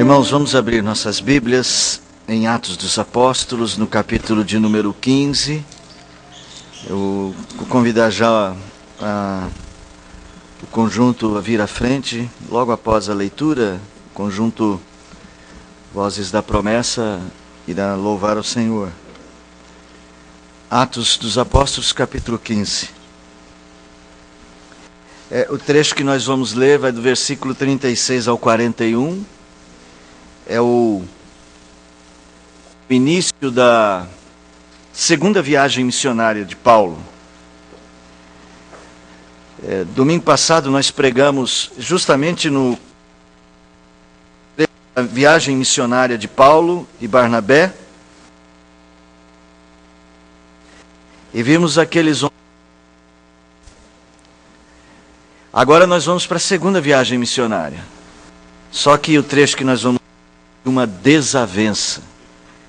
Irmãos, vamos abrir nossas Bíblias em Atos dos Apóstolos, no capítulo de número 15. Eu vou convidar já o conjunto a vir à frente, logo após a leitura, conjunto Vozes da Promessa irá louvar ao Senhor. Atos dos Apóstolos, capítulo 15. O trecho que nós vamos ler vai do versículo 36 ao 41. É o início da segunda viagem missionária de Paulo. Domingo passado nós pregamos justamente no viagem missionária de Paulo e Barnabé. E vimos aqueles homens. Agora nós vamos para a segunda viagem missionária. Só que o trecho que nós vamos uma desavença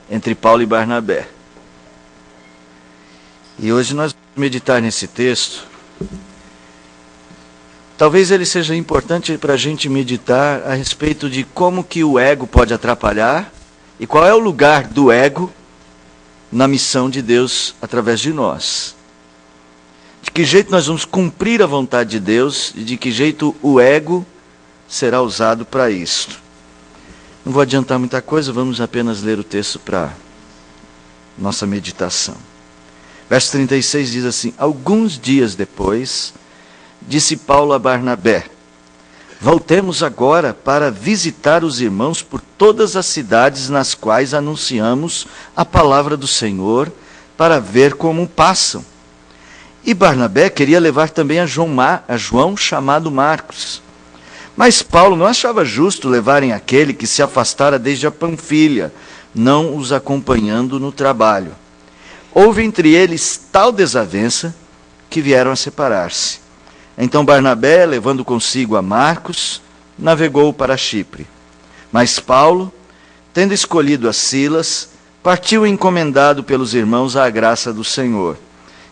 entre Paulo e Barnabé. E hoje nós vamos meditar nesse texto. Talvez ele seja importante para a gente meditar a respeito de como que o ego pode atrapalhar e qual é o lugar do ego na missão de Deus através de nós. De que jeito nós vamos cumprir a vontade de Deus e de que jeito o ego será usado para isto. Não vou adiantar muita coisa, vamos apenas ler o texto para nossa meditação. Verso 36 diz assim: Alguns dias depois, disse Paulo a Barnabé: Voltemos agora para visitar os irmãos por todas as cidades nas quais anunciamos a palavra do Senhor, para ver como passam. E Barnabé queria levar também a João chamado Marcos. Mas Paulo não achava justo levarem aquele que se afastara desde a Panfilha, não os acompanhando no trabalho. Houve entre eles tal desavença que vieram a separar-se. Então Barnabé, levando consigo a Marcos, navegou para Chipre. Mas Paulo, tendo escolhido a Silas, partiu encomendado pelos irmãos à graça do Senhor,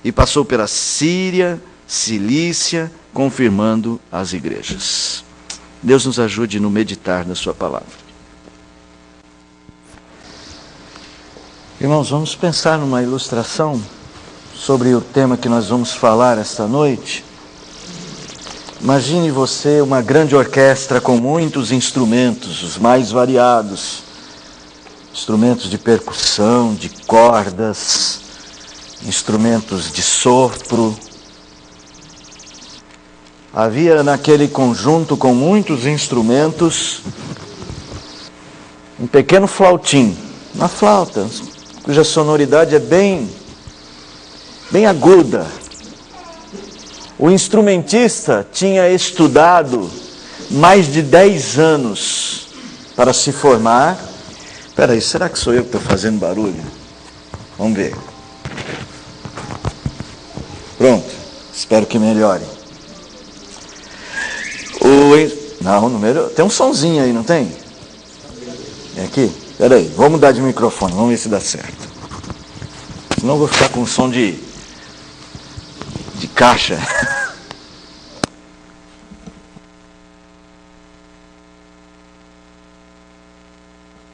e passou pela Síria, Cilícia, confirmando as igrejas. Deus nos ajude no meditar na sua palavra. Irmãos, vamos pensar numa ilustração sobre o tema que nós vamos falar esta noite. Imagine você uma grande orquestra com muitos instrumentos, os mais variados. Instrumentos de percussão, de cordas, instrumentos de sopro. Havia naquele conjunto com muitos instrumentos um pequeno flautim, uma flauta, cuja sonoridade é bem aguda. O instrumentista tinha estudado mais de 10 anos para se formar. Espera aí, será que sou eu que estou fazendo barulho? Vamos ver. Pronto, espero que melhore. Não, o número... Tem um sonzinho aí, não tem? É aqui? Espera aí, vou mudar de microfone, vamos ver se dá certo. Senão eu vou ficar com som de caixa.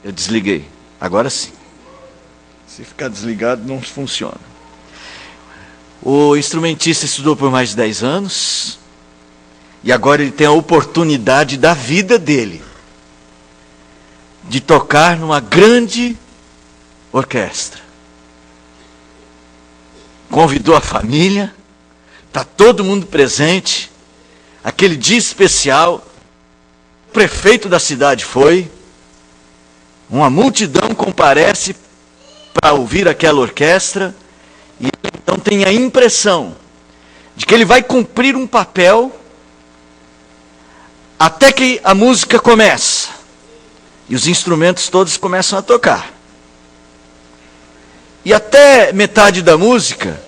Eu desliguei. Agora sim. Se ficar desligado, não funciona. O instrumentista estudou por mais de 10 anos. E agora ele tem a oportunidade da vida dele de tocar numa grande orquestra. Convidou a família, está todo mundo presente. Aquele dia especial, o prefeito da cidade foi. Uma multidão comparece para ouvir aquela orquestra. E ele então tem a impressão de que ele vai cumprir um papel até que a música começa. E os instrumentos todos começam a tocar. E até metade da música,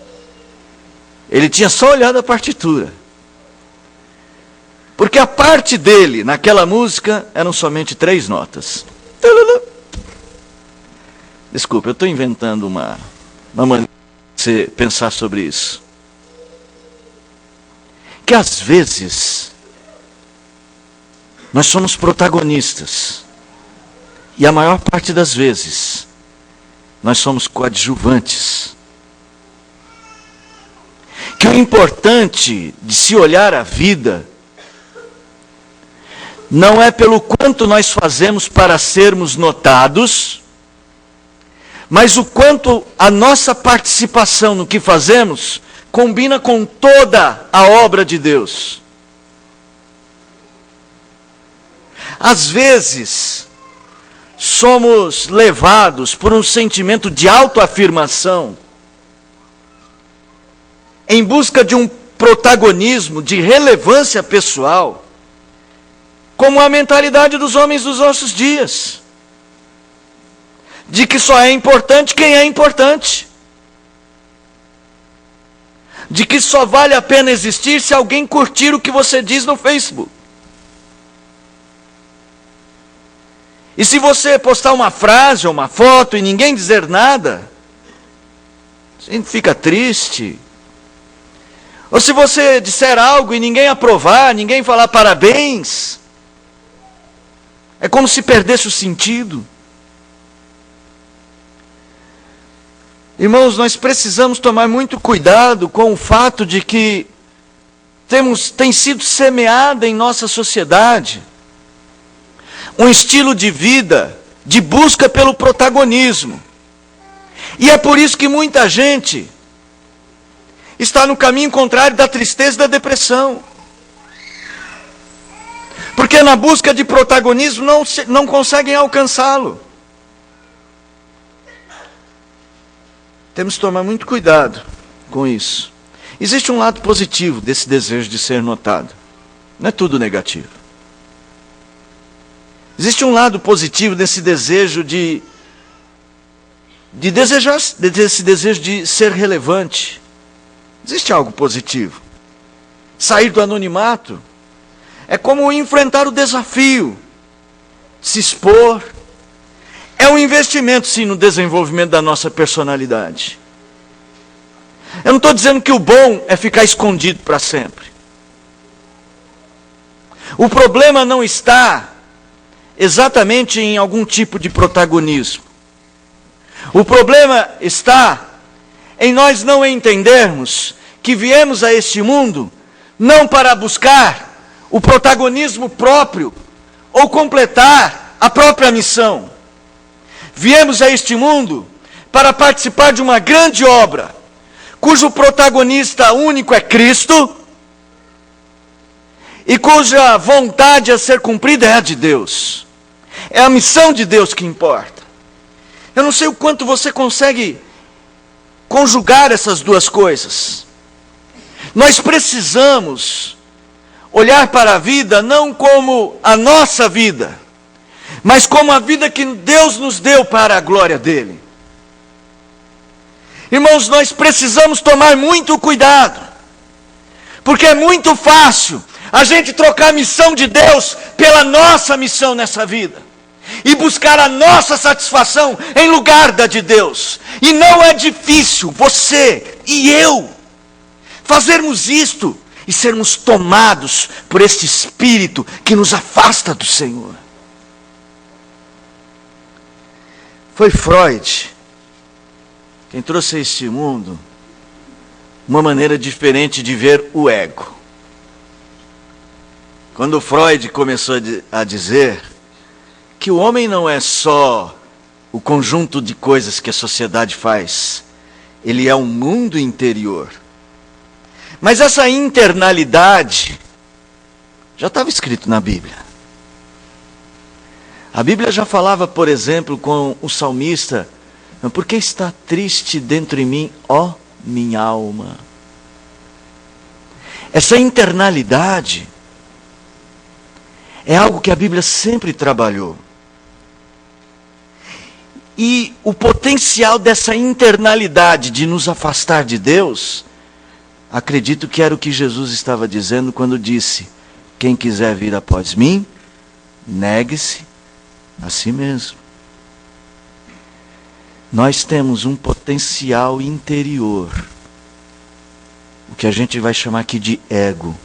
ele tinha só olhado a partitura. Porque a parte dele, naquela música, eram somente 3 notas. Desculpa, eu estou inventando uma maneira de você pensar sobre isso. Que às vezes nós somos protagonistas E a maior parte das vezes, nós somos coadjuvantes. Que o importante de se olhar a vida não é pelo quanto nós fazemos para sermos notados, mas o quanto a nossa participação no que fazemos combina com toda a obra de Deus. Às vezes, somos levados por um sentimento de autoafirmação, em busca de um protagonismo, de relevância pessoal, como a mentalidade dos homens dos nossos dias, de que só é importante quem é importante, de que só vale a pena existir se alguém curtir o que você diz no Facebook. E se você postar uma frase ou uma foto e ninguém dizer nada, a gente fica triste. Ou se você disser algo e ninguém aprovar, ninguém falar parabéns, é como se perdesse o sentido. Irmãos, nós precisamos tomar muito cuidado com o fato de que tem sido semeada em nossa sociedade um estilo de vida de busca pelo protagonismo. E é por isso que muita gente está no caminho contrário da tristeza e da depressão. Porque na busca de protagonismo não conseguem alcançá-lo. Temos que tomar muito cuidado com isso. Existe um lado positivo desse desejo de ser notado. Não é tudo negativo. Existe um lado positivo desse desejo desse desejo de ser relevante. Existe algo positivo. Sair do anonimato é como enfrentar o desafio, se expor. É um investimento, sim, no desenvolvimento da nossa personalidade. Eu não estou dizendo que o bom é ficar escondido para sempre. O problema não está exatamente em algum tipo de protagonismo. O problema está em nós não entendermos que viemos a este mundo não para buscar o protagonismo próprio ou completar a própria missão. Viemos a este mundo para participar de uma grande obra, cujo protagonista único é Cristo, e cuja vontade a ser cumprida é a de Deus. É a missão de Deus que importa. Eu não sei o quanto você consegue conjugar essas duas coisas. Nós precisamos olhar para a vida não como a nossa vida, mas como a vida que Deus nos deu para a glória dele. Irmãos, nós precisamos tomar muito cuidado, porque é muito fácil a gente trocar a missão de Deus pela nossa missão nessa vida, e buscar a nossa satisfação em lugar da de Deus. E não é difícil você e eu fazermos isto e sermos tomados por este espírito que nos afasta do Senhor. Foi Freud quem trouxe a este mundo uma maneira diferente de ver o ego. Quando Freud começou a dizer que o homem não é só o conjunto de coisas que a sociedade faz, ele é um mundo interior. Mas essa internalidade já estava escrito na Bíblia. A Bíblia já falava, por exemplo, com o salmista: por que está triste dentro de mim, ó minha alma? Essa internalidade é algo que a Bíblia sempre trabalhou. E o potencial dessa internalidade de nos afastar de Deus, acredito que era o que Jesus estava dizendo quando disse: quem quiser vir após mim, negue-se a si mesmo. Nós temos um potencial interior, o que a gente vai chamar aqui de ego.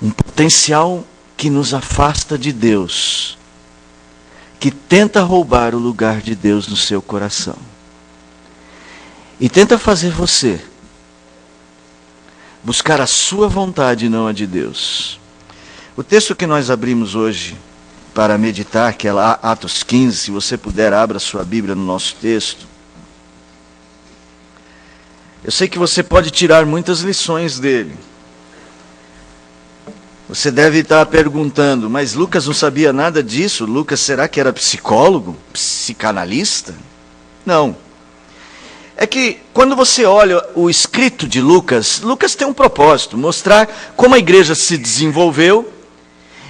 Um potencial que nos afasta de Deus que tenta roubar o lugar de Deus no seu coração. E tenta fazer você buscar a sua vontade e não a de Deus. O texto que nós abrimos hoje para meditar, que é lá Atos 15, se você puder, abra sua Bíblia no nosso texto. Eu sei que você pode tirar muitas lições dele. Você deve estar perguntando, mas Lucas não sabia nada disso? Lucas, será que era psicólogo? Psicanalista? Não. É que quando você olha o escrito de Lucas, Lucas tem um propósito, mostrar como a igreja se desenvolveu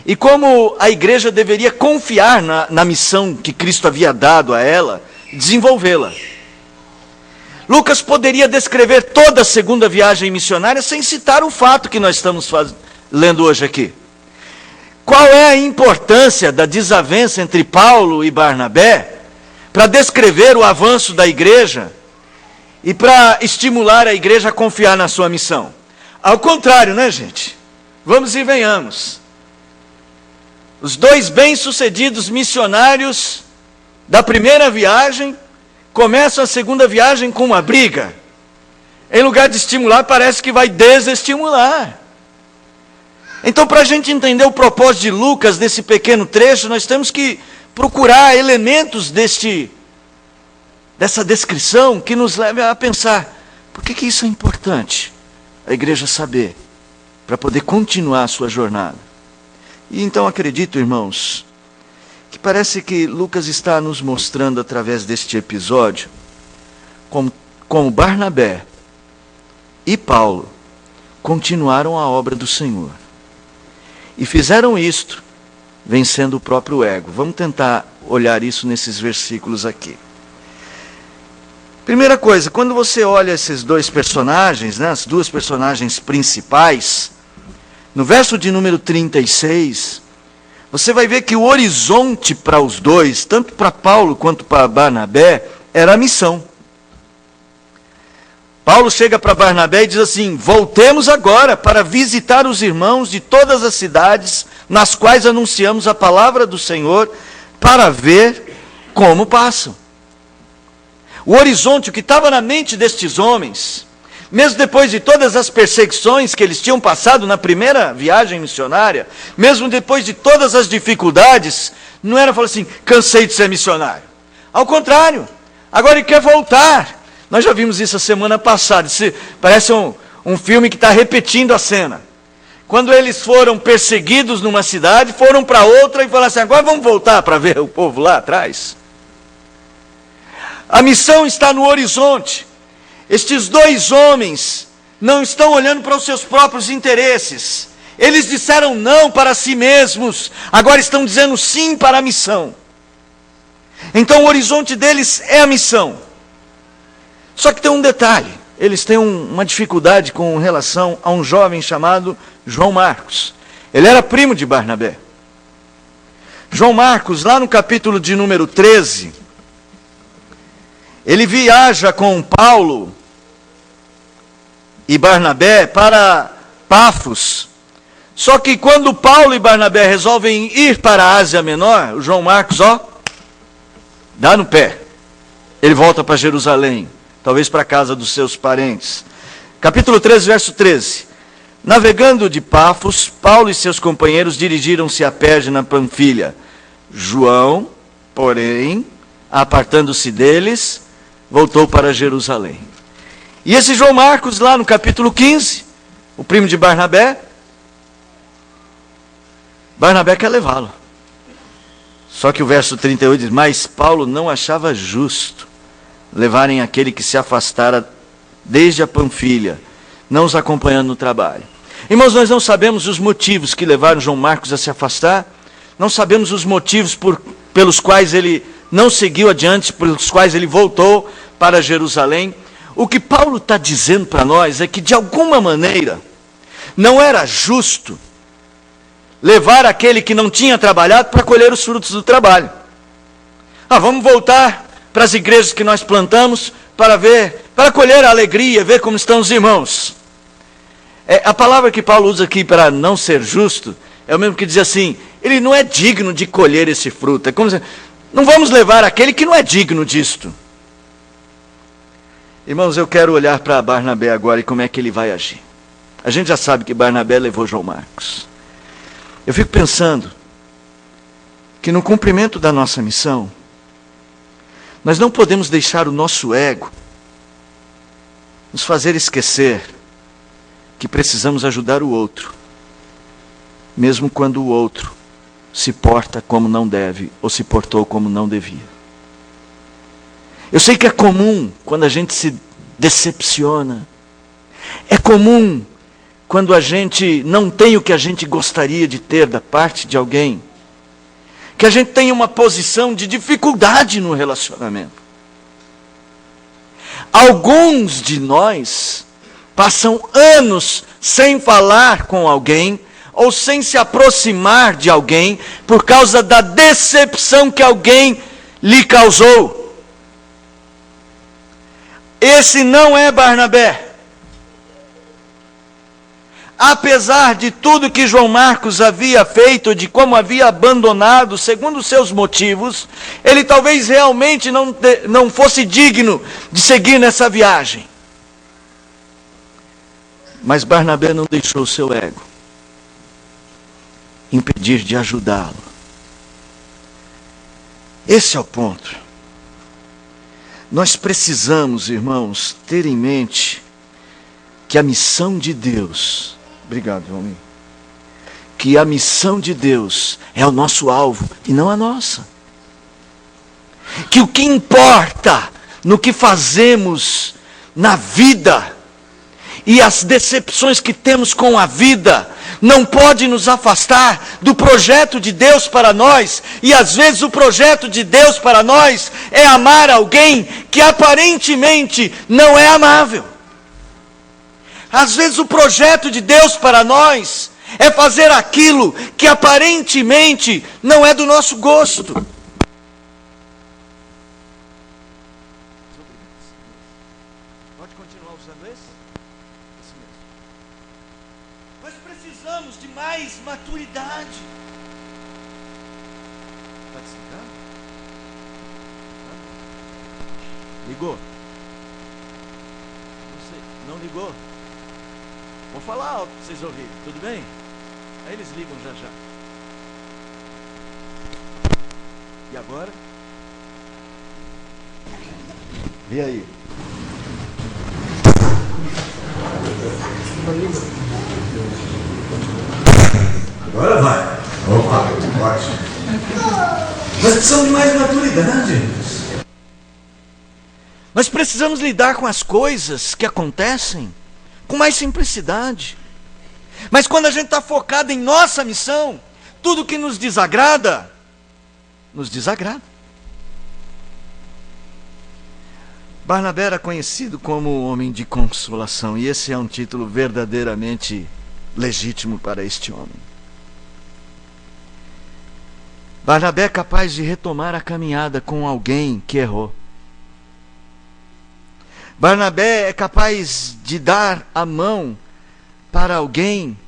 e como a igreja deveria confiar na missão que Cristo havia dado a ela, desenvolvê-la. Lucas poderia descrever toda a segunda viagem missionária sem citar o fato que nós estamos lendo hoje aqui. Qual é a importância da desavença entre Paulo e Barnabé para descrever o avanço da igreja e para estimular a igreja a confiar na sua missão? Ao contrário, né, gente? Vamos e venhamos. Os dois bem-sucedidos missionários da primeira viagem começam a segunda viagem com uma briga. Em lugar de estimular, parece que vai desestimular. Então, para a gente entender o propósito de Lucas nesse pequeno trecho, nós temos que procurar elementos dessa descrição que nos leve a pensar, por que isso é importante? A igreja saber, para poder continuar a sua jornada. E então acredito, irmãos, que parece que Lucas está nos mostrando através deste episódio como Barnabé e Paulo continuaram a obra do Senhor. E fizeram isto vencendo o próprio ego. Vamos tentar olhar isso nesses versículos aqui. Primeira coisa, quando você olha esses dois personagens, né, as duas personagens principais, no verso de número 36, você vai ver que o horizonte para os dois, tanto para Paulo quanto para Barnabé, era a missão. Paulo chega para Barnabé e diz assim: voltemos agora para visitar os irmãos de todas as cidades nas quais anunciamos a palavra do Senhor, para ver como passam. O horizonte, o que estava na mente destes homens, mesmo depois de todas as perseguições que eles tinham passado na primeira viagem missionária, mesmo depois de todas as dificuldades, não era falar assim, cansei de ser missionário. Ao contrário, agora ele quer voltar. Nós já vimos isso a semana passada. Isso parece um filme que está repetindo a cena. Quando eles foram perseguidos numa cidade, foram para outra e falaram assim, agora vamos voltar para ver o povo lá atrás. A missão está no horizonte. Estes dois homens não estão olhando para os seus próprios interesses. Eles disseram não para si mesmos, agora estão dizendo sim para a missão. Então o horizonte deles é a missão. Só que tem um detalhe, eles têm uma dificuldade com relação a um jovem chamado João Marcos. Ele era primo de Barnabé. João Marcos, lá no capítulo de número 13, ele viaja com Paulo e Barnabé para Pafos. Só que quando Paulo e Barnabé resolvem ir para a Ásia Menor, o João Marcos, dá no pé. Ele volta para Jerusalém, talvez para a casa dos seus parentes. Capítulo 13, verso 13. Navegando de Pafos, Paulo e seus companheiros dirigiram-se a Perge na Panfilha. João, porém, apartando-se deles, voltou para Jerusalém. E esse João Marcos, lá no capítulo 15, o primo de Barnabé quer levá-lo. Só que o verso 38 diz, mas Paulo não achava justo levarem aquele que se afastara desde a Panfilha, não os acompanhando no trabalho. Irmãos, nós não sabemos os motivos que levaram João Marcos a se afastar, não sabemos os motivos pelos quais ele não seguiu adiante, pelos quais ele voltou para Jerusalém. O que Paulo está dizendo para nós é que, de alguma maneira, não era justo levar aquele que não tinha trabalhado para colher os frutos do trabalho. Vamos voltar para as igrejas que nós plantamos para colher a alegria, ver como estão os irmãos. A palavra que Paulo usa aqui para não ser justo é o mesmo que dizer assim, ele não é digno de colher esse fruto. É como se, Não vamos levar aquele que não é digno disto. Irmãos, eu quero olhar para Barnabé agora e como é que ele vai agir. A gente já sabe que Barnabé levou João Marcos. Eu fico pensando que no cumprimento da nossa missão, nós não podemos deixar o nosso ego nos fazer esquecer que precisamos ajudar o outro, mesmo quando o outro se porta como não deve ou se portou como não devia. Eu sei que é comum quando a gente se decepciona, é comum quando a gente não tem o que a gente gostaria de ter da parte de alguém, que a gente tenha uma posição de dificuldade no relacionamento. Alguns de nós passam anos sem falar com alguém, ou sem se aproximar de alguém, por causa da decepção que alguém lhe causou. Esse não é Barnabé. Apesar de tudo que João Marcos havia feito, de como havia abandonado, segundo os seus motivos, ele talvez realmente não fosse digno de seguir nessa viagem. Mas Barnabé não deixou o seu ego impedir de ajudá-lo. Esse é o ponto. Nós precisamos, irmãos, ter em mente que a missão de Deus... Obrigado, Valmir. Que a missão de Deus é o nosso alvo e não a nossa. Que o que importa no que fazemos na vida e as decepções que temos com a vida não pode nos afastar do projeto de Deus para nós. E às vezes o projeto de Deus para nós é amar alguém que aparentemente não é amável. Às vezes o projeto de Deus para nós é fazer aquilo que aparentemente não é do nosso gosto. Pode continuar usando esse? Esse mesmo. Nós precisamos de mais maturidade. Está desligado? Ligou? Não ligou? Vou falar alto para vocês ouvirem, tudo bem? Aí eles ligam já já. E agora? E aí? Agora vai. Opa, ótimo. Nós precisamos de mais maturidade. Nós precisamos lidar com as coisas que acontecem com mais simplicidade. Mas quando a gente está focado em nossa missão, tudo que nos desagrada, nos desagrada. Barnabé era conhecido como homem de consolação, e esse é um título verdadeiramente legítimo para este homem. Barnabé é capaz de retomar a caminhada com alguém que errou. Barnabé é capaz de dar a mão para alguém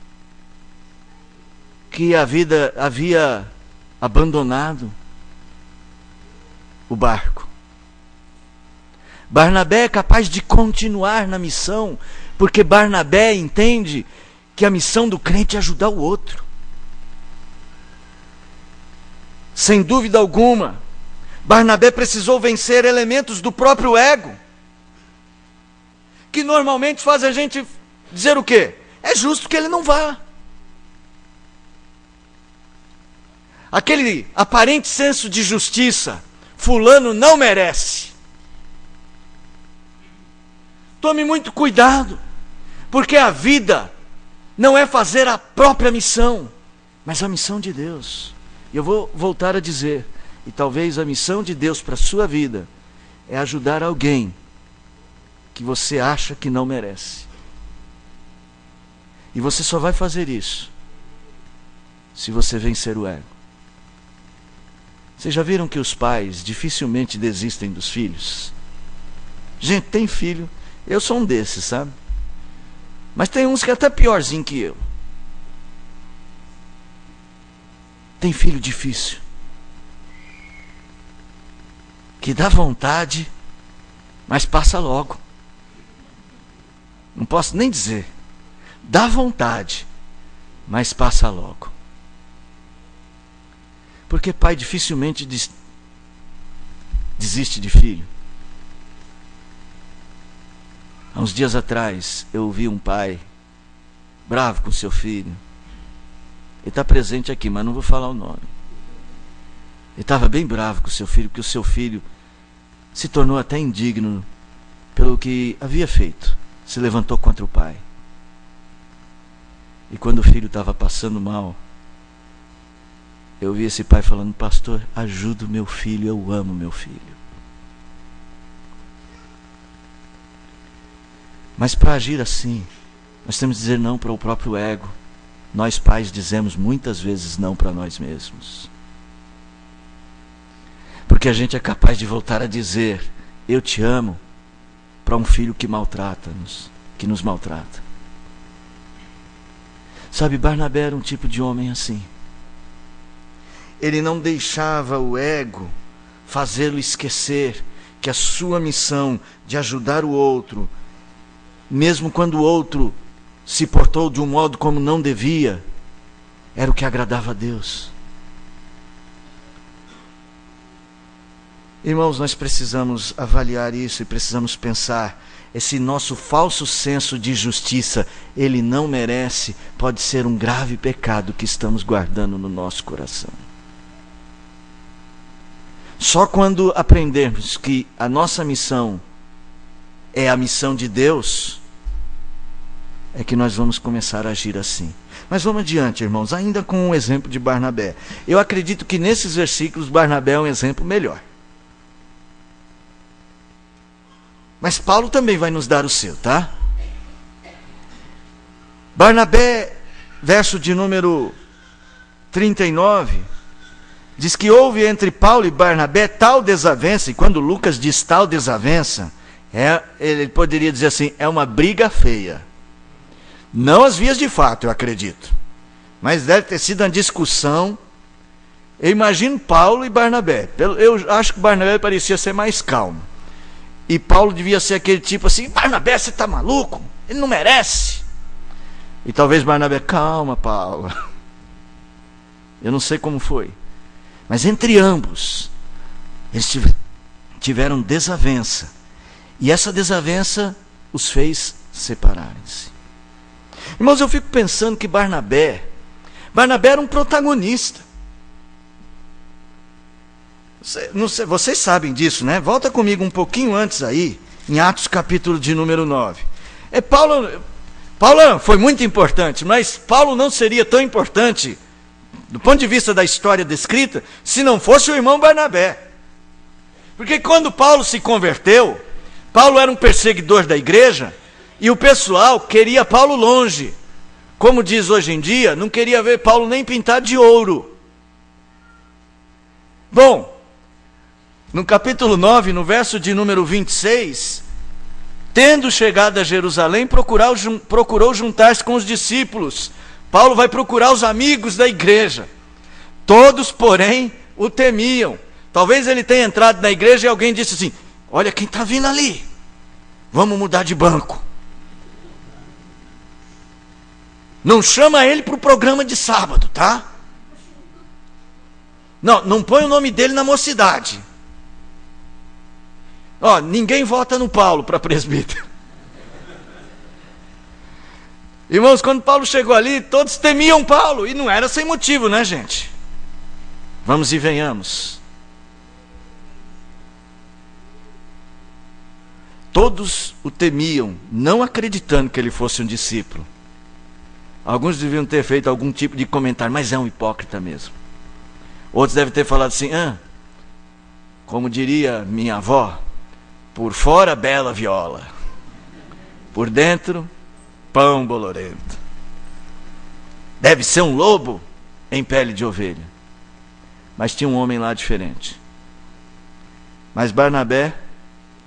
que a vida havia abandonado o barco. Barnabé é capaz de continuar na missão, porque Barnabé entende que a missão do crente é ajudar o outro. Sem dúvida alguma, Barnabé precisou vencer elementos do próprio ego, que normalmente faz a gente dizer o quê? É justo que ele não vá. Aquele aparente senso de justiça, fulano não merece. Tome muito cuidado, porque a vida não é fazer a própria missão, mas a missão de Deus. E eu vou voltar a dizer, e talvez a missão de Deus para a sua vida é ajudar alguém que você acha que não merece. E você só vai fazer isso se você vencer o ego. Vocês já viram que os pais dificilmente desistem dos filhos? Gente, tem filho, eu sou um desses, sabe? Mas tem uns que é até piorzinho que eu. Tem filho difícil. que dá vontade, mas passa logo. Não posso nem dizer. Dá vontade, mas passa logo. Porque pai dificilmente desiste de filho. Há uns dias atrás, eu ouvi um pai bravo com seu filho. Ele está presente aqui, mas não vou falar o nome. Ele estava bem bravo com o seu filho, porque o seu filho se tornou até indigno pelo que havia feito. Se levantou contra o pai. E quando o filho estava passando mal, eu vi esse pai falando: pastor, ajuda o meu filho, eu amo meu filho. Mas para agir assim, nós temos que dizer não para o próprio ego. Nós pais dizemos muitas vezes não para nós mesmos. Porque a gente é capaz de voltar a dizer eu te amo para um filho que maltrata-nos, que nos maltrata. Sabe, Barnabé era um tipo de homem assim. Ele não deixava o ego fazê-lo esquecer que a sua missão de ajudar o outro, mesmo quando o outro se portou de um modo como não devia, era o que agradava a Deus. Irmãos, nós precisamos avaliar isso e precisamos pensar: esse nosso falso senso de justiça, ele não merece, pode ser um grave pecado que estamos guardando no nosso coração. Só quando aprendermos que a nossa missão é a missão de Deus, é que nós vamos começar a agir assim. Mas vamos adiante, irmãos, ainda com o exemplo de Barnabé. Eu acredito que nesses versículos Barnabé é um exemplo melhor. Mas Paulo também vai nos dar o seu, tá? Barnabé, verso de número 39, diz que houve entre Paulo e Barnabé tal desavença, e quando Lucas diz tal desavença, ele poderia dizer assim: é uma briga feia. Não as vias de fato, eu acredito. Mas deve ter sido uma discussão. Eu imagino Paulo e Barnabé. Eu acho que Barnabé parecia ser mais calmo. E Paulo devia ser aquele tipo assim: Barnabé, você está maluco? Ele não merece. E talvez Barnabé: calma, Paulo. Eu não sei como foi. Mas entre ambos, eles tiveram desavença. E essa desavença os fez separarem-se. Irmãos, eu fico pensando que Barnabé era um protagonista. Não sei, vocês sabem disso, né? Volta comigo um pouquinho antes aí, em Atos capítulo de número 9. Paulo foi muito importante, mas Paulo não seria tão importante, do ponto de vista da história descrita, se não fosse o irmão Barnabé. Porque quando Paulo se converteu, Paulo era um perseguidor da igreja, e o pessoal queria Paulo longe. Como diz hoje em dia, não queria ver Paulo nem pintado de ouro. Bom, no capítulo 9, no verso de número 26, tendo chegado a Jerusalém, procurou juntar-se com os discípulos. Paulo vai procurar os amigos da igreja. Todos, porém, o temiam. Talvez ele tenha entrado na igreja e alguém disse assim: olha quem está vindo ali, vamos mudar de banco. Não chama ele para o programa de sábado, tá? Não põe o nome dele na mocidade. Ninguém vota no Paulo para presbítero. Irmãos, quando Paulo chegou ali, todos temiam Paulo. E não era sem motivo, né, gente? Vamos e venhamos. Todos o temiam, não acreditando que ele fosse um discípulo. Alguns deviam ter feito algum tipo de comentário: mas é um hipócrita mesmo. Outros devem ter falado assim: como diria minha avó, por fora bela viola, por dentro pão bolorento. Deve ser um lobo em pele de ovelha. Mas tinha um homem lá diferente. Mas Barnabé,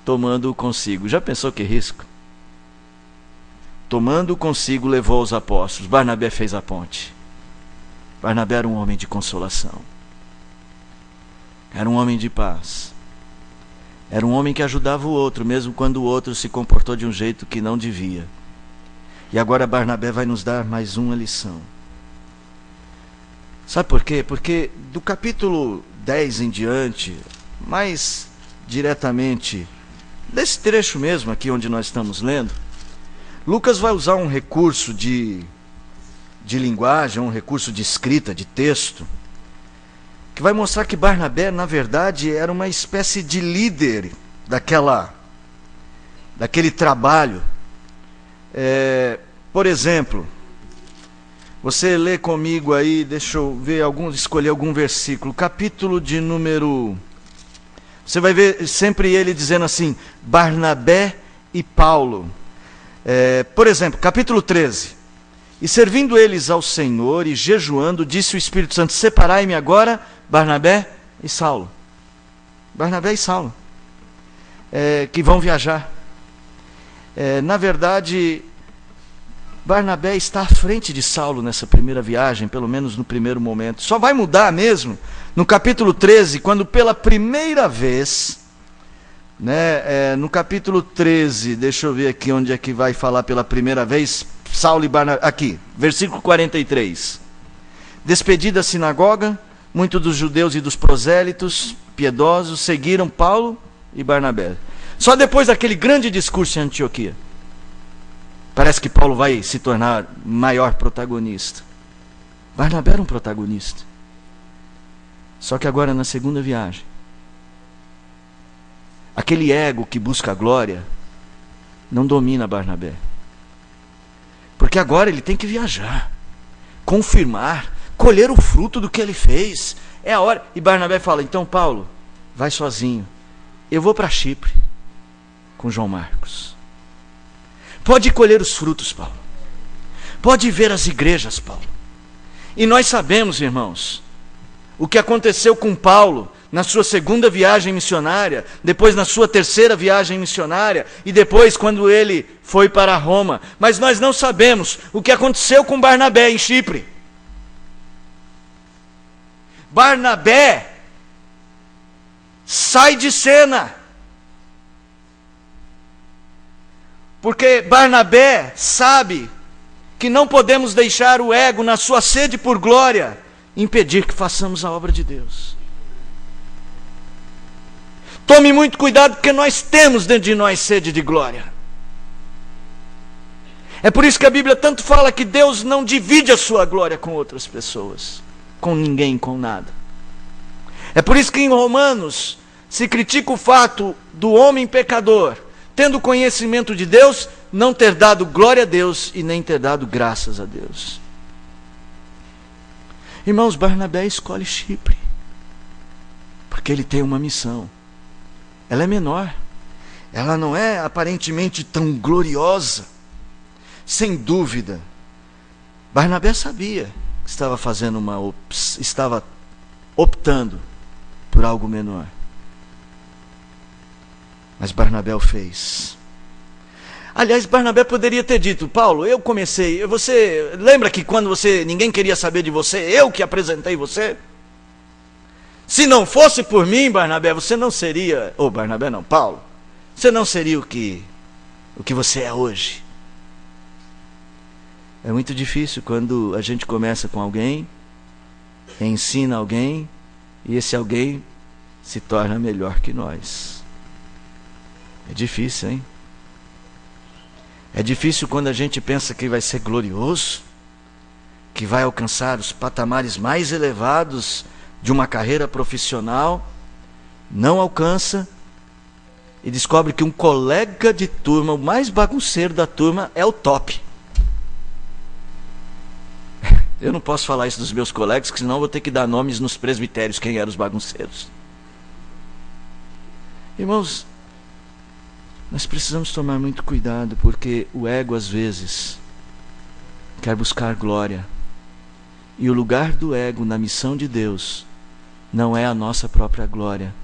tomando-o consigo. Já pensou que risco? Tomando-o consigo, levou os apóstolos. Barnabé fez a ponte. Barnabé era um homem de consolação. Era um homem de paz. Era um homem que ajudava o outro, mesmo quando o outro se comportou de um jeito que não devia. E agora Barnabé vai nos dar mais uma lição. Sabe por quê? Porque do capítulo 10 em diante, mais diretamente, desse trecho mesmo aqui onde nós estamos lendo, Lucas vai usar um recurso de linguagem, um recurso de escrita, de texto, que vai mostrar que Barnabé, na verdade, era uma espécie de líder daquele trabalho. Por exemplo, você lê comigo aí, deixa eu ver, escolher algum versículo, capítulo de número... Você vai ver sempre ele dizendo assim, Barnabé e Paulo. Por exemplo, capítulo 13. E servindo eles ao Senhor e jejuando, disse o Espírito Santo, separai-me agora, Barnabé e Saulo. Barnabé e Saulo, que vão viajar. Na verdade, Barnabé está à frente de Saulo nessa primeira viagem, pelo menos no primeiro momento. Só vai mudar mesmo no capítulo 13, quando pela primeira vez, no capítulo 13, deixa eu ver aqui onde é que vai falar pela primeira vez, Saulo e Barnabé, aqui, versículo 43. Despedida a sinagoga, muitos dos judeus e dos prosélitos piedosos seguiram Paulo e Barnabé. Só depois daquele grande discurso em Antioquia, parece que Paulo vai se tornar maior protagonista. Barnabé era um protagonista. Só que agora na segunda viagem, aquele ego que busca a glória não domina Barnabé. Porque agora ele tem que viajar, confirmar, colher o fruto do que ele fez. É a hora. E Barnabé fala, então Paulo, vai sozinho. Eu vou para Chipre com João Marcos. Pode colher os frutos, Paulo. Pode ver as igrejas, Paulo. E nós sabemos, irmãos, o que aconteceu com Paulo na sua segunda viagem missionária, depois na sua terceira viagem missionária, e depois quando ele foi para Roma. Mas nós não sabemos o que aconteceu com Barnabé em Chipre. Barnabé sai de cena. Porque Barnabé sabe que não podemos deixar o ego, na sua sede por glória, impedir que façamos a obra de Deus. Tome muito cuidado, porque nós temos dentro de nós sede de glória. É por isso que a Bíblia tanto fala que Deus não divide a sua glória com outras pessoas, com ninguém, com nada. É por isso que em Romanos se critica o fato do homem pecador, tendo conhecimento de Deus, não ter dado glória a Deus e nem ter dado graças a Deus. Irmãos, Barnabé escolhe Chipre, porque ele tem uma missão. Ela é menor, ela não é aparentemente tão gloriosa. Sem dúvida, Barnabé sabia que estava optando por algo menor. Mas Barnabé o fez. Aliás, Barnabé poderia ter dito, Paulo, eu comecei, você lembra que quando ninguém queria saber de você, eu que apresentei você? Se não fosse por mim, Barnabé, você não seria, Barnabé não, Paulo, você não seria o que você é hoje. É muito difícil quando a gente começa com alguém, ensina alguém, e esse alguém se torna melhor que nós. É difícil, hein? É difícil quando a gente pensa que vai ser glorioso, que vai alcançar os patamares mais elevados de uma carreira profissional, não alcança e descobre que um colega de turma, o mais bagunceiro da turma, é o top. Eu não posso falar isso dos meus colegas, porque senão eu vou ter que dar nomes nos presbitérios quem eram os bagunceiros. Irmãos, nós precisamos tomar muito cuidado, porque o ego às vezes quer buscar glória. E o lugar do ego na missão de Deus não é a nossa própria glória,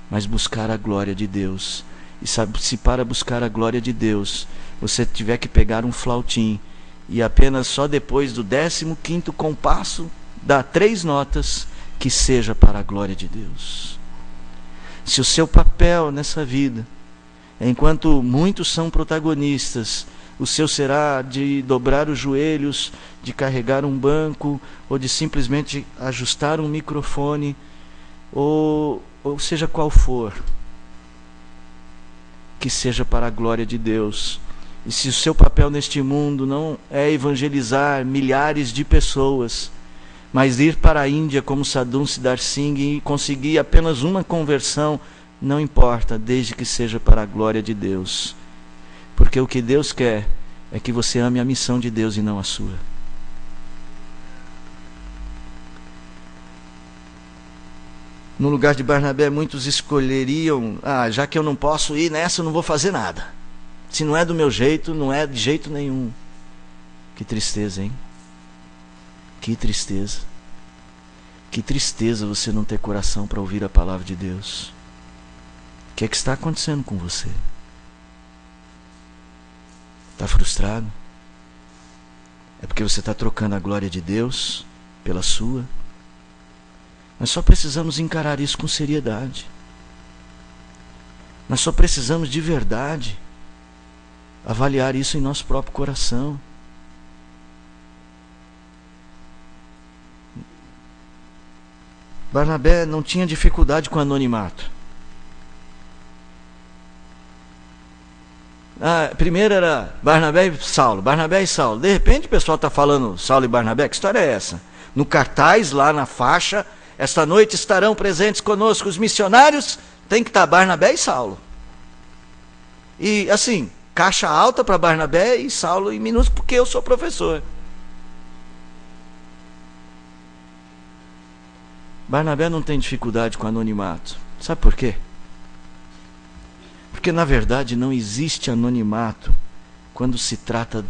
mas buscar a glória de Deus. E sabe, se para buscar a glória de Deus, você tiver que pegar um flautim e apenas só depois do 15º compasso dar 3 notas, que seja para a glória de Deus. Se o seu papel nessa vida, enquanto muitos são protagonistas, o seu será de dobrar os joelhos, de carregar um banco, ou de simplesmente ajustar um microfone, ou seja qual for, que seja para a glória de Deus. E se o seu papel neste mundo não é evangelizar milhares de pessoas, mas ir para a Índia como Sadhu Siddhar Singh e conseguir apenas uma conversão, não importa, desde que seja para a glória de Deus. Porque o que Deus quer é que você ame a missão de Deus e não a sua. No lugar de Barnabé, muitos escolheriam: já que eu não posso ir nessa, eu não vou fazer nada. Se não é do meu jeito, não é de jeito nenhum. Que tristeza, hein? Que tristeza. Que tristeza você não ter coração para ouvir a palavra de Deus. O que é que está acontecendo com você? Está frustrado? É porque você está trocando a glória de Deus pela sua? Nós só precisamos encarar isso com seriedade. Nós só precisamos de verdade avaliar isso em nosso próprio coração. Barnabé não tinha dificuldade com anonimato. Primeiro era Barnabé e Saulo, Barnabé e Saulo. De repente o pessoal está falando Saulo e Barnabé. Que história é essa? No cartaz, lá na faixa: esta noite estarão presentes conosco os missionários. Tem que estar Barnabé e Saulo. E assim, caixa alta para Barnabé e Saulo em minúsculo, porque eu sou professor. Barnabé não tem dificuldade com anonimato. Sabe por quê? Porque na verdade não existe anonimato quando se trata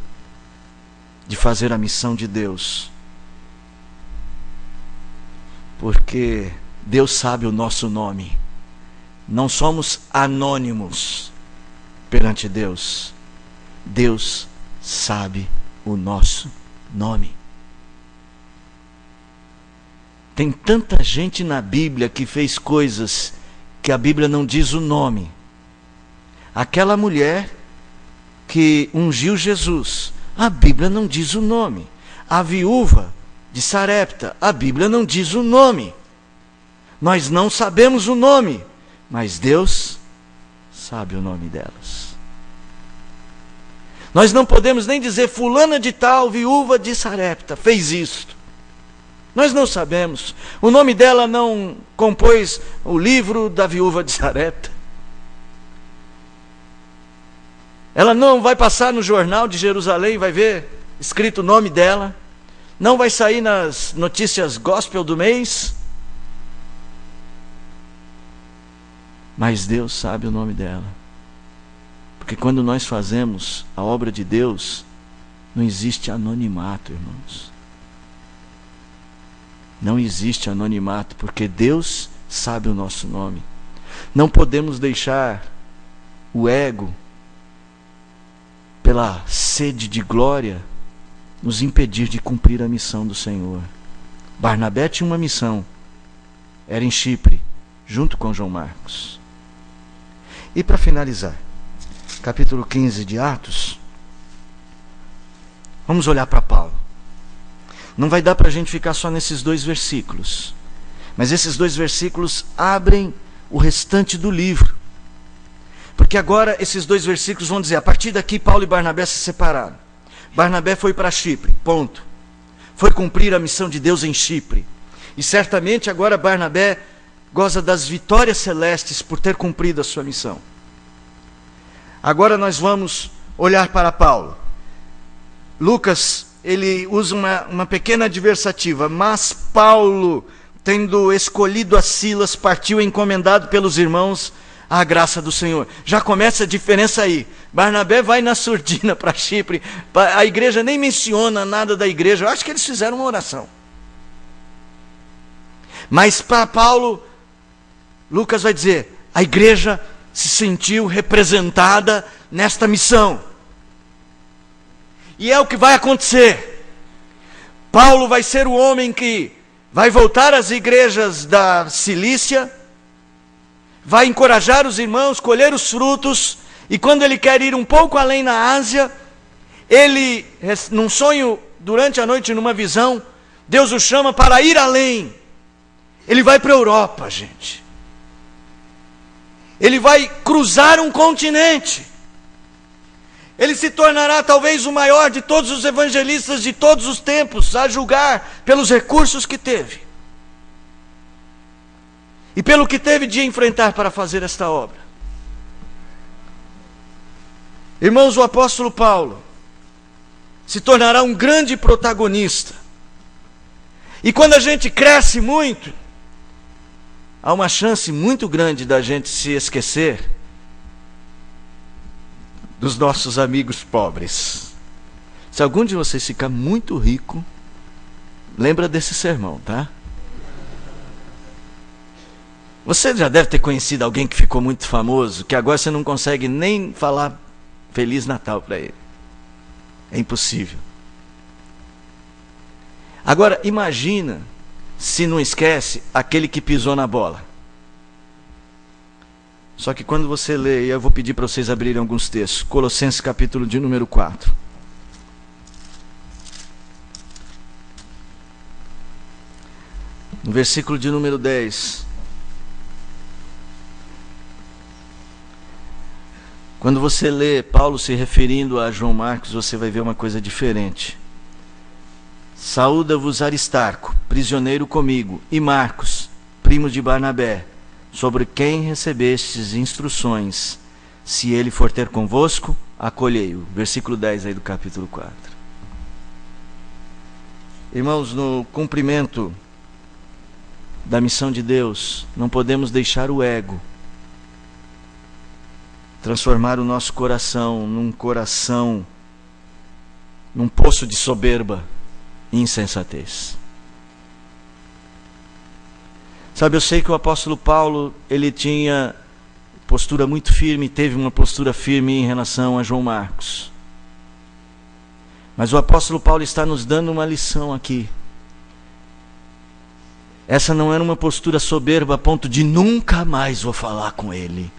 de fazer a missão de Deus. Porque Deus sabe o nosso nome. Não somos anônimos perante Deus. Deus sabe o nosso nome. Tem tanta gente na Bíblia que fez coisas que a Bíblia não diz o nome. Aquela mulher que ungiu Jesus, a Bíblia não diz o nome. A viúva de Sarepta, a Bíblia não diz o nome. Nós não sabemos o nome, mas Deus sabe o nome delas. Nós não podemos nem dizer fulana de tal, viúva de Sarepta, fez isto. Nós não sabemos. O nome dela não compôs o livro da viúva de Sarepta. Ela não vai passar no jornal de Jerusalém, vai ver escrito o nome dela. Não vai sair nas notícias gospel do mês. Mas Deus sabe o nome dela. Porque quando nós fazemos a obra de Deus, não existe anonimato, irmãos. Não existe anonimato, porque Deus sabe o nosso nome. Não podemos deixar o ego, pela sede de glória, nos impedir de cumprir a missão do Senhor. Barnabé tinha uma missão. Era em Chipre, junto com João Marcos. E para finalizar, capítulo 15 de Atos, vamos olhar para Paulo. Não vai dar para a gente ficar só nesses 2 versículos. Mas esses 2 versículos abrem o restante do livro. Porque agora esses 2 versículos vão dizer: a partir daqui Paulo e Barnabé se separaram. Barnabé foi para Chipre, ponto. Foi cumprir a missão de Deus em Chipre. E certamente agora Barnabé goza das vitórias celestes por ter cumprido a sua missão. Agora nós vamos olhar para Paulo. Lucas, ele usa uma pequena adversativa: mas Paulo, tendo escolhido a Silas, partiu encomendado pelos irmãos à graça do Senhor. Já começa a diferença aí. Barnabé vai na surdina para Chipre. A igreja nem menciona nada da igreja. Eu acho que eles fizeram uma oração. Mas para Paulo, Lucas vai dizer: a igreja se sentiu representada nesta missão. E é o que vai acontecer. Paulo vai ser o homem que vai voltar às igrejas da Cilícia, vai encorajar os irmãos, colher os frutos, e quando ele quer ir um pouco além na Ásia, ele, num sonho, durante a noite, numa visão, Deus o chama para ir além. Ele vai para a Europa, gente. Ele vai cruzar um continente. Ele se tornará talvez o maior de todos os evangelistas de todos os tempos, a julgar pelos recursos que teve. E pelo que teve de enfrentar para fazer esta obra. Irmãos, o apóstolo Paulo se tornará um grande protagonista. E quando a gente cresce muito, há uma chance muito grande da gente se esquecer dos nossos amigos pobres. Se algum de vocês ficar muito rico, lembra desse sermão, tá? Você já deve ter conhecido alguém que ficou muito famoso, que agora você não consegue nem falar Feliz Natal para ele. É impossível. Agora, imagina se não esquece aquele que pisou na bola. Só que quando você lê, e eu vou pedir para vocês abrirem alguns textos, Colossenses capítulo de número 4. No versículo de número 10. Quando você lê Paulo se referindo a João Marcos, você vai ver uma coisa diferente. Saúda-vos Aristarco, prisioneiro comigo, e Marcos, primo de Barnabé, sobre quem recebestes instruções. Se ele for ter convosco, acolhei-o. Versículo 10 aí do capítulo 4. Irmãos, no cumprimento da missão de Deus, não podemos deixar o ego transformar o nosso coração num poço de soberba e insensatez. Sabe, eu sei que o apóstolo Paulo, ele tinha postura muito firme, teve uma postura firme em relação a João Marcos. Mas o apóstolo Paulo está nos dando uma lição aqui. Essa não era uma postura soberba a ponto de nunca mais vou falar com ele.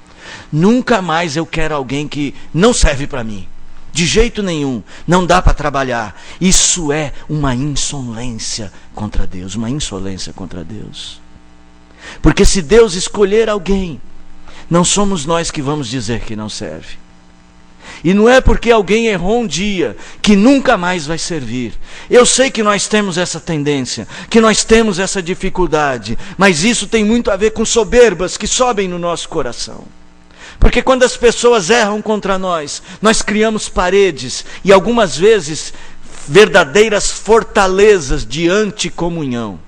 Nunca mais eu quero alguém que não serve para mim. De jeito nenhum. Não dá para trabalhar. Isso é uma insolência contra Deus. Uma insolência contra Deus. Porque se Deus escolher alguém, não somos nós que vamos dizer que não serve. E não é porque alguém errou um dia que nunca mais vai servir. Eu sei que nós temos essa tendência, que nós temos essa dificuldade, mas isso tem muito a ver com soberbas que sobem no nosso coração. Porque quando as pessoas erram contra nós, nós criamos paredes e algumas vezes verdadeiras fortalezas de anticomunhão.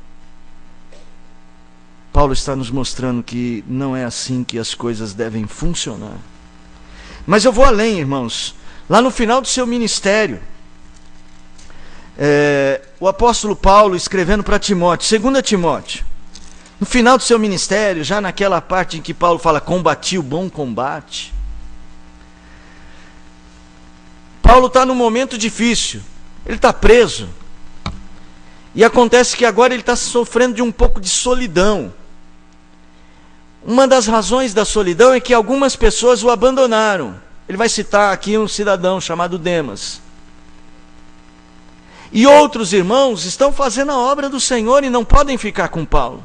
Paulo está nos mostrando que não é assim que as coisas devem funcionar. Mas eu vou além, irmãos. Lá no final do seu ministério, o apóstolo Paulo escrevendo para Timóteo, 2 Timóteo, no final do seu ministério, já naquela parte em que Paulo fala, combati o bom combate. Paulo está num momento difícil, ele está preso. E acontece que agora ele está sofrendo de um pouco de solidão. Uma das razões da solidão é que algumas pessoas o abandonaram. Ele vai citar aqui um cidadão chamado Demas. E outros irmãos estão fazendo a obra do Senhor e não podem ficar com Paulo.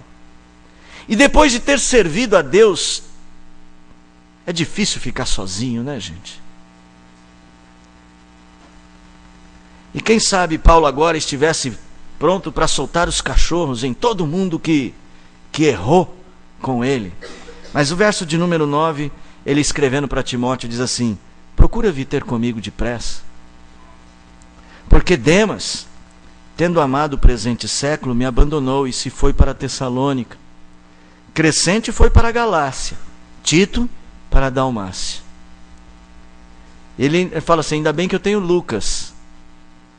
E depois de ter servido a Deus, é difícil ficar sozinho, né, gente? E quem sabe Paulo agora estivesse pronto para soltar os cachorros em todo mundo que errou com ele. Mas o verso de número 9, ele escrevendo para Timóteo, diz assim, procura vir ter comigo depressa, porque Demas, tendo amado o presente século, me abandonou e se foi para Tessalônica. Crescente foi para a Galácia, Tito para a Dalmácia. Ele fala assim, ainda bem que eu tenho Lucas.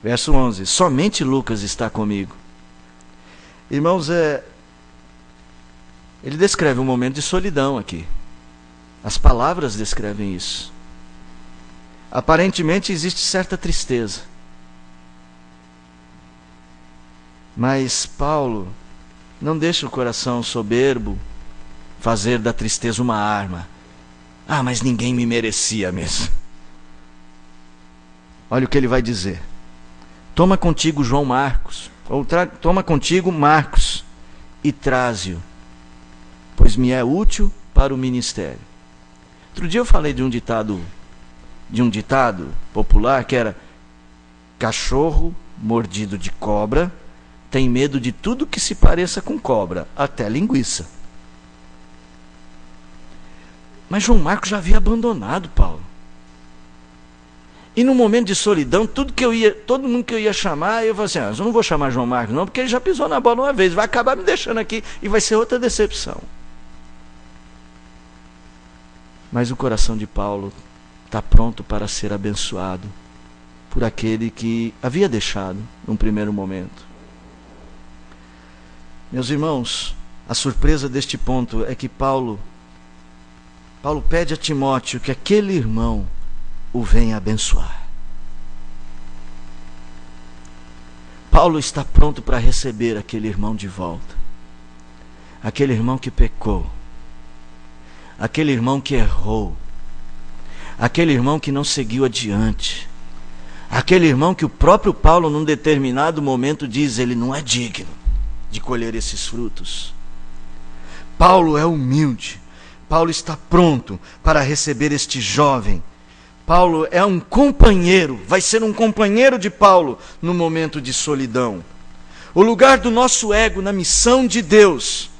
Verso 11, somente Lucas está comigo. Irmãos, ele descreve um momento de solidão aqui. As palavras descrevem isso. Aparentemente existe certa tristeza. Mas Paulo não deixa o coração soberbo fazer da tristeza uma arma. Ah, mas ninguém me merecia mesmo. Olha o que ele vai dizer. Toma contigo João Marcos, ou toma contigo Marcos e traze-o, pois me é útil para o ministério. Outro dia eu falei de um ditado popular que era: cachorro mordido de cobra tem medo de tudo que se pareça com cobra, até linguiça. Mas João Marcos já havia abandonado Paulo. E no momento de solidão, todo mundo que eu ia chamar, eu falei assim: eu não vou chamar João Marcos não, porque ele já pisou na bola uma vez, vai acabar me deixando aqui e vai ser outra decepção. Mas o coração de Paulo está pronto para ser abençoado por aquele que havia deixado num primeiro momento. Meus irmãos, a surpresa deste ponto é que Paulo pede a Timóteo que aquele irmão o venha abençoar. Paulo está pronto para receber aquele irmão de volta. Aquele irmão que pecou. Aquele irmão que errou. Aquele irmão que não seguiu adiante. Aquele irmão que o próprio Paulo, num determinado momento, diz: ele não é digno de colher esses frutos. Paulo é humilde. Paulo está pronto para receber este jovem. Paulo é um companheiro, vai ser um companheiro de Paulo no momento de solidão. O lugar do nosso ego na missão de Deus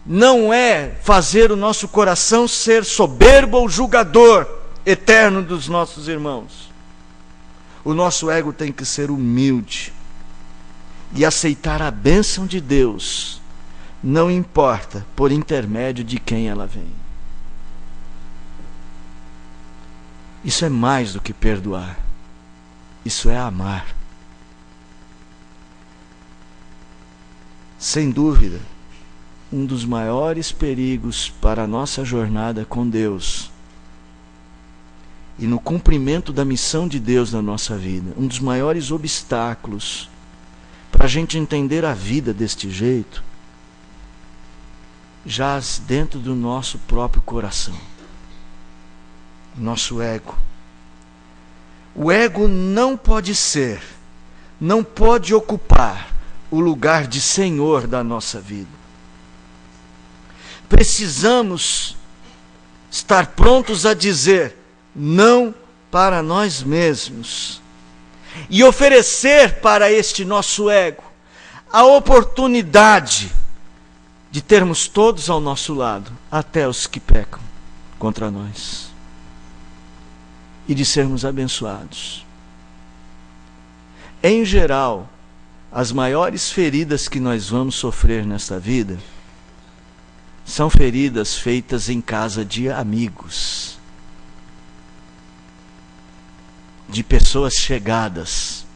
não é fazer o nosso coração ser soberbo ou julgador eterno dos nossos irmãos. O nosso ego tem que ser humilde e aceitar a bênção de Deus, não importa por intermédio de quem ela vem. Isso é mais do que perdoar. Isso é amar. Sem dúvida, um dos maiores perigos para a nossa jornada com Deus e no cumprimento da missão de Deus na nossa vida, um dos maiores obstáculos para a gente entender a vida deste jeito, jaz dentro do nosso próprio coração. Nosso ego. O ego não pode ocupar o lugar de Senhor da nossa vida. Precisamos estar prontos a dizer não para nós mesmos e oferecer para este nosso ego a oportunidade de termos todos ao nosso lado, até os que pecam contra nós, e de sermos abençoados. Em geral, as maiores feridas que nós vamos sofrer nesta vida são feridas feitas em casa de amigos, de pessoas chegadas.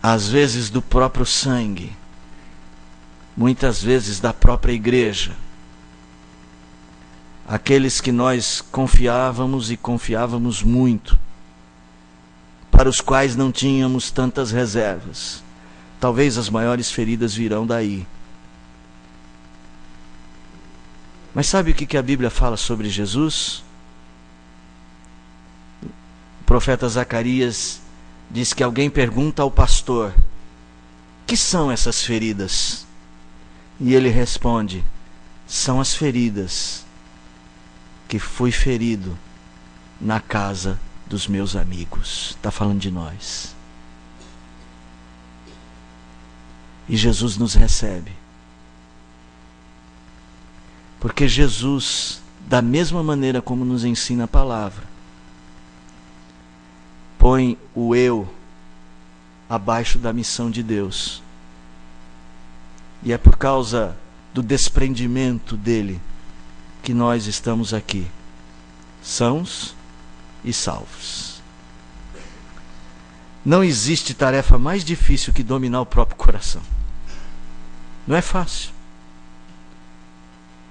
Às vezes do próprio sangue, muitas vezes da própria igreja. Aqueles que nós confiávamos e confiávamos muito, para os quais não tínhamos tantas reservas. Talvez as maiores feridas virão daí. Mas sabe o que a Bíblia fala sobre Jesus? O profeta Zacarias diz que alguém pergunta ao pastor: que são essas feridas? E ele responde: são as feridas que fui ferido na casa dos meus amigos. Está falando de nós. E Jesus nos recebe. Porque Jesus, da mesma maneira como nos ensina a palavra, põe o eu abaixo da missão de Deus. E é por causa do desprendimento dele que nós estamos aqui, sãos e salvos. Não existe tarefa mais difícil que dominar o próprio coração. Não é fácil.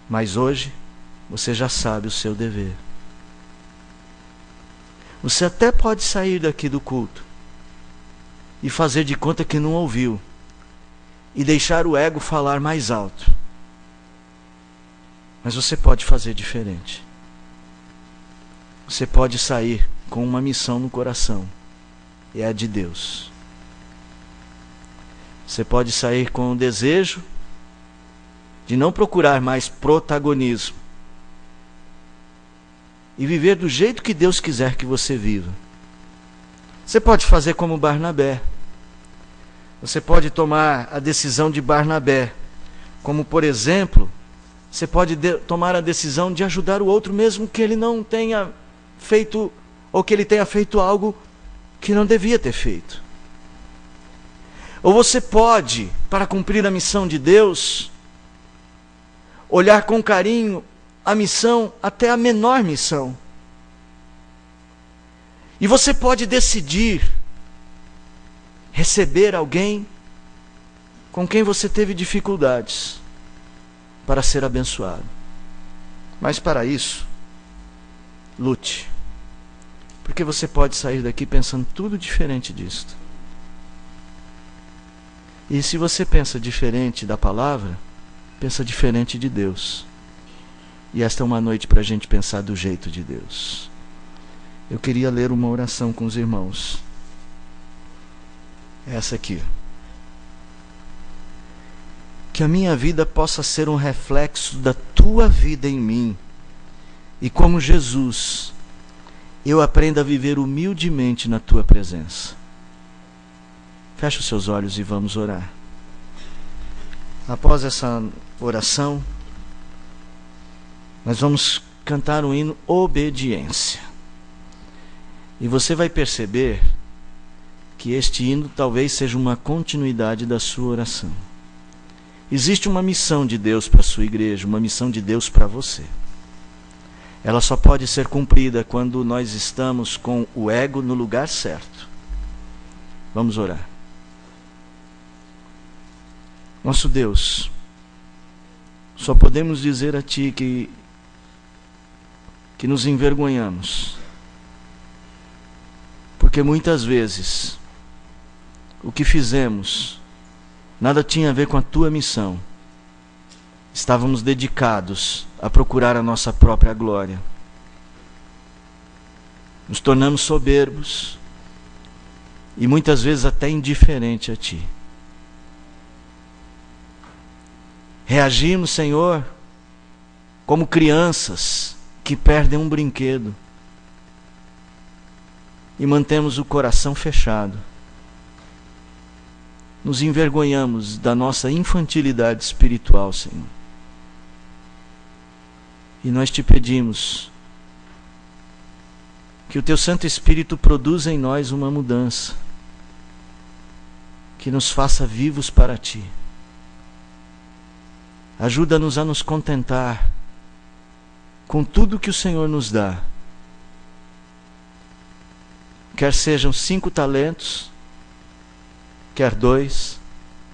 Mas hoje você já sabe o seu dever. Você até pode sair daqui do culto e fazer de conta que não ouviu, e deixar o ego falar mais alto. Mas você pode fazer diferente. Você pode sair com uma missão no coração, e é a de Deus. Você pode sair com o desejo de não procurar mais protagonismo e viver do jeito que Deus quiser que você viva. Você pode fazer como Barnabé. Você pode tomar a decisão de Barnabé, como, por exemplo, você pode tomar a decisão de ajudar o outro mesmo que ele não tenha feito, ou que ele tenha feito algo que não devia ter feito. Ou você pode, para cumprir a missão de Deus, olhar com carinho a missão, até a menor missão. E você pode decidir receber alguém com quem você teve dificuldades para ser abençoado. Mas para isso, lute. Porque você pode sair daqui pensando tudo diferente disto. E se você pensa diferente da palavra, pensa diferente de Deus. E esta é uma noite para a gente pensar do jeito de Deus. Eu queria ler uma oração com os irmãos. Essa aqui. Que a minha vida possa ser um reflexo da tua vida em mim. E como Jesus, eu aprenda a viver humildemente na tua presença. Feche os seus olhos e vamos orar. Após essa oração, nós vamos cantar o hino Obediência. E você vai perceber que este hino talvez seja uma continuidade da sua oração. Existe uma missão de Deus para a sua igreja, uma missão de Deus para você. Ela só pode ser cumprida quando nós estamos com o ego no lugar certo. Vamos orar. Nosso Deus, só podemos dizer a Ti que nos envergonhamos, porque muitas vezes o que fizemos nada tinha a ver com a Tua missão. Estávamos dedicados a procurar a nossa própria glória. Nos tornamos soberbos e muitas vezes até indiferente a Ti. Reagimos, Senhor, como crianças que perdem um brinquedo e mantemos o coração fechado. Nos envergonhamos da nossa infantilidade espiritual, Senhor. E nós te pedimos que o Teu Santo Espírito produza em nós uma mudança, que nos faça vivos para Ti. Ajuda-nos a nos contentar com tudo que o Senhor nos dá. Quer sejam 5 talentos, quer 2,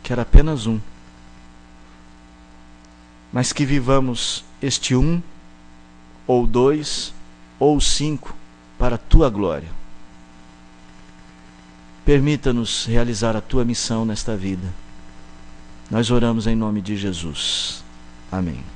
quer apenas 1. Mas que vivamos este 1, ou 2, ou 5, para a Tua glória. Permita-nos realizar a Tua missão nesta vida. Nós oramos em nome de Jesus. Amém.